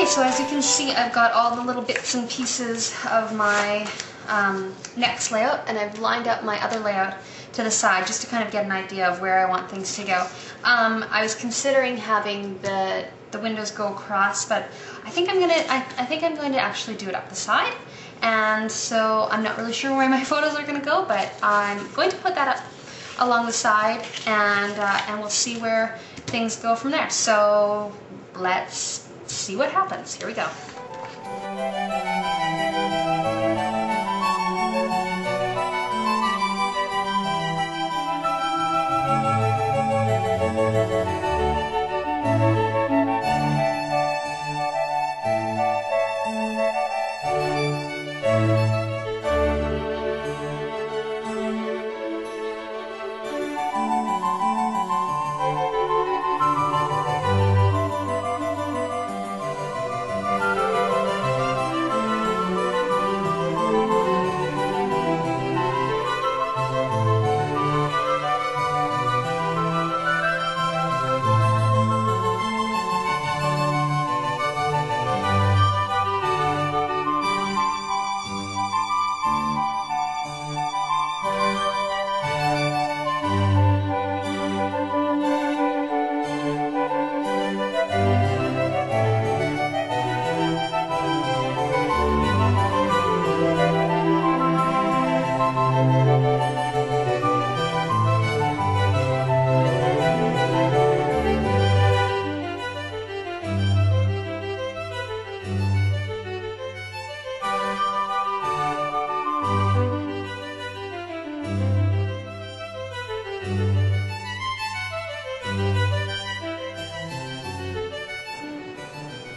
so as you can see, I've got all the little bits and pieces of my next layout, and I've lined up my other layout to the side just to kind of get an idea of where I want things to go. I was considering having the windows go across, but I think I'm going to actually do it up the side. And so I'm not really sure where my photos are going to go, but I'm going to put that up along the side, and we'll see where things go from there. So let's see what happens. Here we go.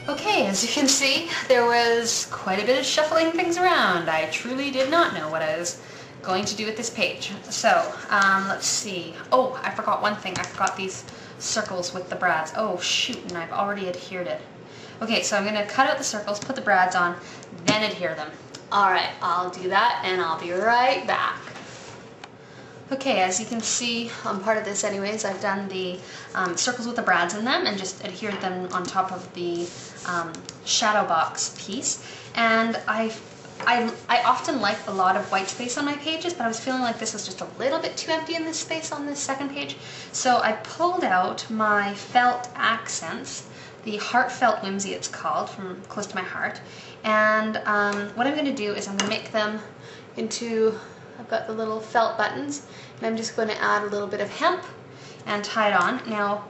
Okay, as you can see, there was quite a bit of shuffling things around. I truly did not know what I was going to do with this page. So, let's see. Oh, I forgot one thing. I forgot these circles with the brads. Oh, shoot, and I've already adhered it. Okay, so I'm going to cut out the circles, put the brads on, then adhere them. Alright, I'll do that, and I'll be right back. Okay, as you can see on part of this anyways, I've done the circles with the brads in them and just adhered them on top of the shadow box piece. And I often like a lot of white space on my pages, but I was feeling like this was just a little bit too empty in this space on this second page. So I pulled out my felt accents, the Heartfelt Whimsy it's called, from close to my heart. And what I'm going to do is I'm going to make them into, I've got the little felt buttons, and I'm just going to add a little bit of hemp and tie it on. Now,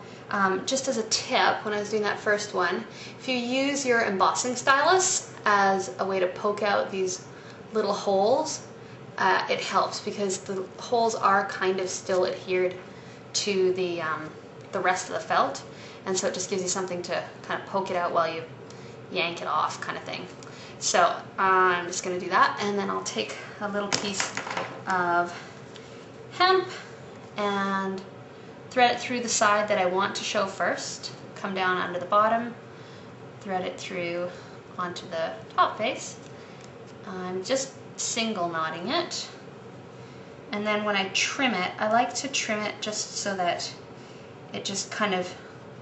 just as a tip, when I was doing that first one, if you use your embossing stylus as a way to poke out these little holes, it helps because the holes are kind of still adhered to the rest of the felt, and so it just gives you something to kind of poke it out while you yank it off, kind of thing. So I'm just going to do that, and then I'll take a little piece of hemp and thread it through the side that I want to show first, come down under the bottom, thread it through onto the top face. I'm just single knotting it, and then when I trim it, I like to trim it just so that it just kind of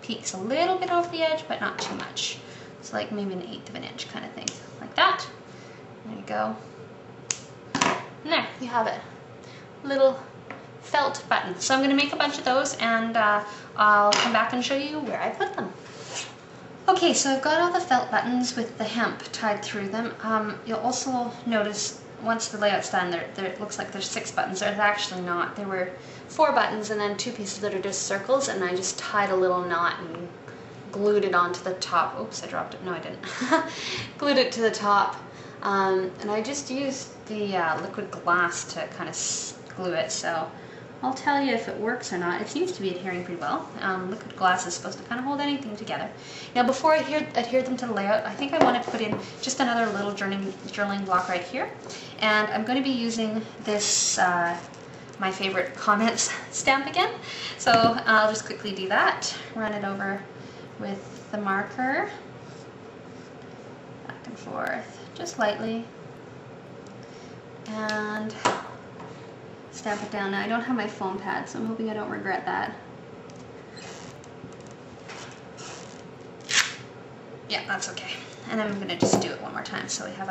peeks a little bit over the edge, but not too much. It's like maybe 1/8 of an inch kind of thing, like that. There you go. And there, you have it. Little felt button. So I'm going to make a bunch of those, and I'll come back and show you where I put them. Okay, so I've got all the felt buttons with the hemp tied through them. You'll also notice once the layout's done, it looks like there's 6 buttons. There's actually not. There were 4 buttons and then 2 pieces that are just circles, and I just tied a little knot and glued it onto the top. Oops, I dropped it. No, I didn't. Glued it to the top. And I just used the liquid glass to kind of glue it, so I'll tell you if it works or not. It seems to be adhering pretty well. Liquid glass is supposed to kind of hold anything together. Now, before I adhere them to the layout, I think I want to put in just another little journaling block right here. And I'm going to be using this, my favorite comments stamp again. So I'll just quickly do that. Run it over with the marker, back and forth, just lightly, and stamp it down. Now, I don't have my foam pad, so I'm hoping I don't regret that. Yeah, that's okay. And I'm going to just do it one more time so we have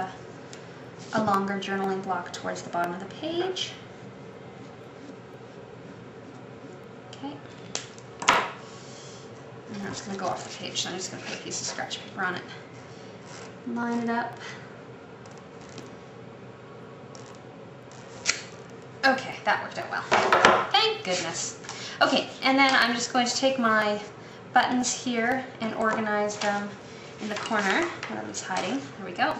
a longer journaling block towards the bottom of the page. Okay. And that's going to go off the page, so I'm just going to put a piece of scratch paper on it. Line it up. Okay, that worked out well. Thank goodness. Okay, and then I'm just going to take my buttons here and organize them in the corner where it's hiding. There we go.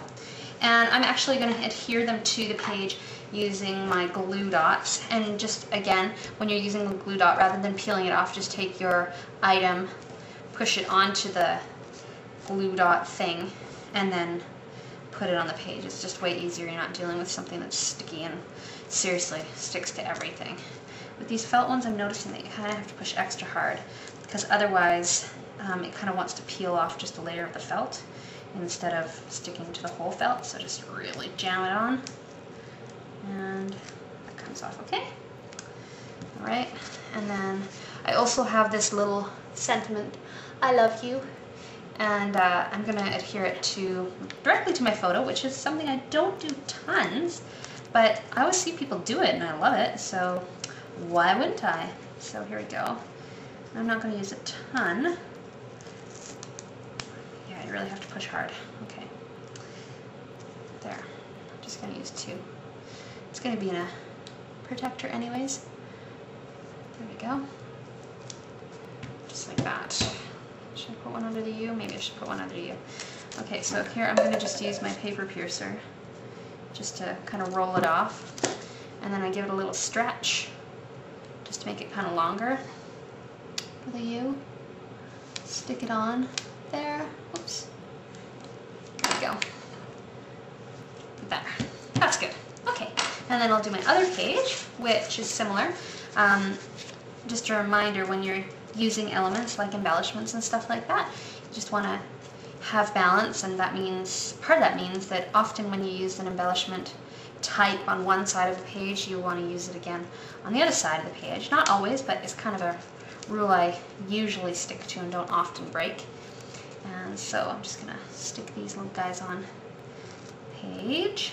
And I'm actually going to adhere them to the page using my glue dots. And just again, when you're using the glue dot, rather than peeling it off, just take your item, push it onto the glue dot thing, and then put it on the page. It's just way easier. You're not dealing with something that's sticky and seriously sticks to everything. With these felt ones, I'm noticing that you kind of have to push extra hard because otherwise it kind of wants to peel off just a layer of the felt instead of sticking to the whole felt. So just really jam it on, and that comes off okay. All right, and then I also have this little sentiment, I love you, and I'm going to adhere it directly to my photo, which is something I don't do tons, but I always see people do it and I love it, so why wouldn't I? So here we go. I'm not going to use a ton. Yeah, you really have to push hard. Okay. There. I'm just going to use 2. It's going to be in a protector anyways. There we go. Just like that. Should I put one under the U? Maybe I should put one under the U. Okay, so here I'm going to just use my paper piercer just to kind of roll it off. And then I give it a little stretch just to make it kind of longer for the U. Stick it on there. Oops. There we go. There. That's good. Okay. And then I'll do my other page, which is similar. Just a reminder, when you're using elements like embellishments and stuff like that, you just want to have balance, and that means, part of that means that often when you use an embellishment type on one side of the page, you want to use it again on the other side of the page. Not always, but it's kind of a rule I usually stick to and don't often break. And so I'm just going to stick these little guys on page.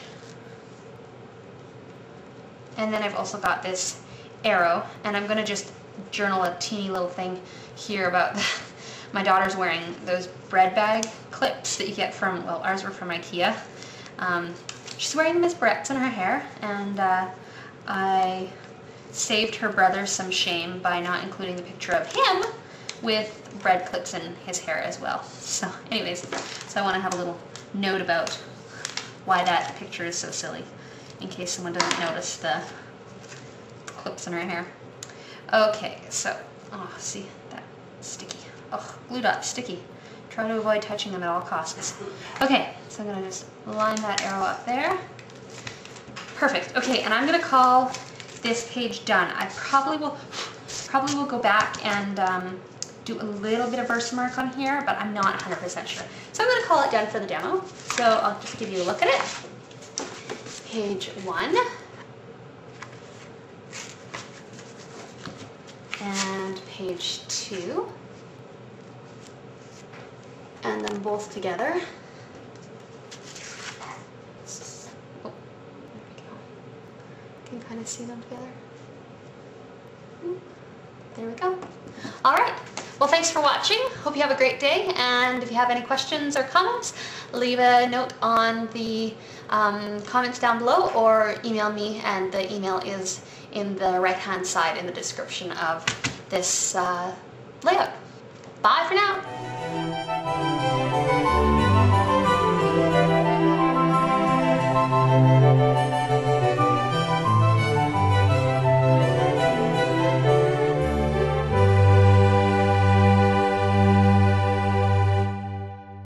And then I've also got this arrow, and I'm going to just journal a teeny little thing here about my daughter's wearing those bread bag clips that you get from, well, ours were from IKEA. She's wearing them as barrettes in her hair, and I saved her brother some shame by not including the picture of him with bread clips in his hair as well. So anyways, so I want to have a little note about why that picture is so silly, in case someone doesn't notice the clips in her hair. Okay, so, oh, see, that sticky. Oh, glue dot, sticky. Try to avoid touching them at all costs. Okay, so I'm going to just line that arrow up there. Perfect. Okay, and I'm going to call this page done. I probably will go back and do a little bit of Versamark on here, but I'm not 100% sure. So I'm going to call it done for the demo. So I'll just give you a look at it. Page 1. And page 2. And them both together. Oh, there we go. You can kind of see them together. There we go. All right. Well, thanks for watching. Hope you have a great day. And if you have any questions or comments, leave a note on the comments down below, or email me, and the email is in the right-hand side in the description of this layout. Bye for now.